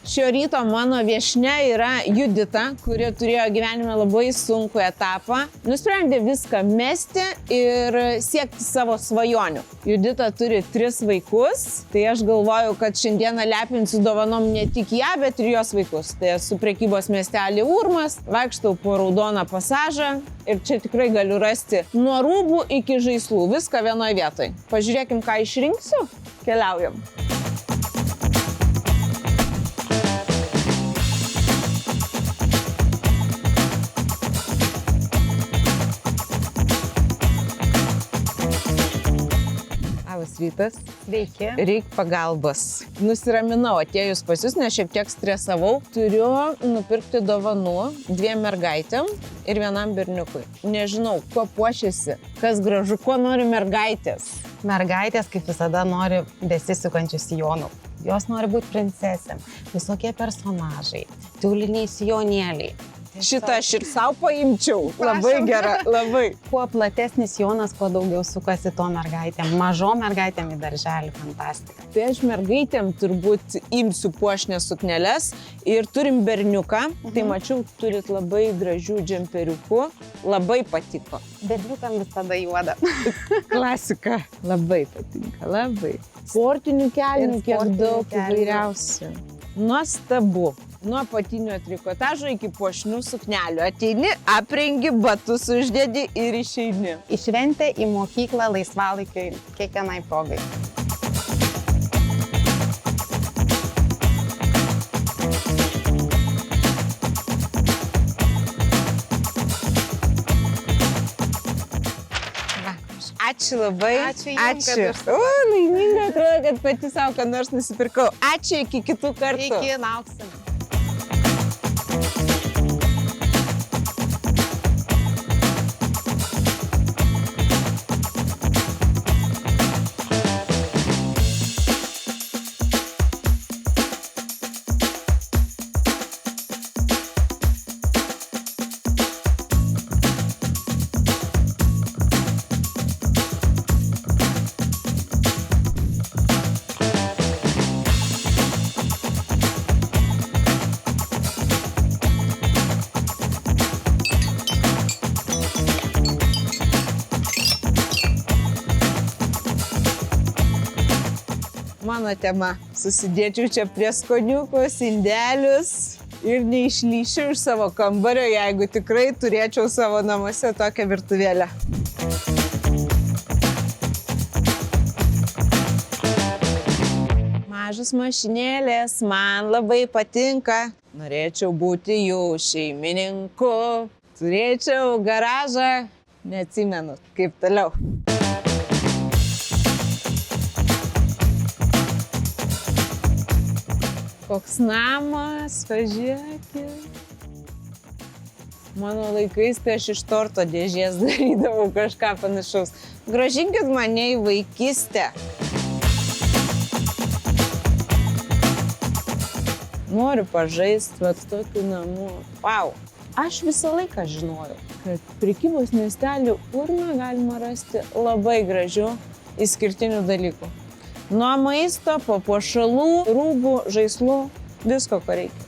Šio ryto mano viešnia yra Judita, kuri turėjo gyvenime labai sunkų etapą. Nusprendė viską mesti ir siekti savo svajonių. Judita turi 3 vaikus, tai aš galvoju, kad šiandieną lepinsiu dovanom ne tik ją, bet ir jos vaikus. Tai esu prekybos miestelį Urmas, vaikštau po raudoną pasažą ir čia tikrai galiu rasti nuo rūbų iki žaislų, viską vienoje vietoje. Pažiūrėkim, ką išrinksiu. Keliaujam. Rytas. Sveiki. Reik pagalbos. Nusiraminau atėjus pas jūs, nes šiek tiek stresavau. Turiu nupirkti dovanų 2 mergaitėm ir 1 berniukui. Nežinau, kuo puošiasi, kas gražu, kuo nori mergaitės. Mergaitės, kaip visada, nori besisukančių sijonų. Jos nori būti princesėm. Visokie personažai, tiuliniai sijonėliai. Šitą aš ir savo paimčiau. Labai gera, labai. Kuo platesnis sijonas, kuo daugiau sukasi to mergaitėm. Mažom mergaitėm į darželį, fantastika. Tai aš mergaitėm turbūt imsiu puošnias sukneles ir turim berniuką. Tai mačiau, turit labai gražių džemperiukų. Labai patiko. Berniukam visada juoda. Klasika. Labai patinka, labai. Sportinių kelnių, kiek daug įvairiausių. Nuostabu. Nuo apatinio trikotažo iki puošnių suknelių. Ateini, aprengi, batus uždedi ir išeini. Į šventę, į mokyklą, laisvalaikiui, kiekvienai progai. Ačiū labai. Ačiū jums, kad aš O, laiminga atrodo, kad pati savo ką nors nusipirkau. Ačiū, iki kitų kartų. Iki, lauksim. Mano tema. Susidėčiau čia prieskoniukus, indelius ir neišlyšiu iš savo kambario, jeigu tikrai turėčiau savo namuose tokią virtuvėlę. Mažas mašinėlės man labai patinka. Norėčiau būti jų šeimininku. Turėčiau garažą. Neatsimenu, kaip toliau. Koks namas, pažiūrėkit. Mano laikais tai aš iš torto dėžės darydavau kažką panašaus. Grąžinkit mane į vaikystę. Noriu pažaisti vat tokiu namu. Vau! Aš visą laiką žinojau, kad prekybos miestelį Urme galima rasti labai gražių išskirtinių dalykų. Nuo maisto, papuošalų, rūbų, žaislų, visko, ko reikia.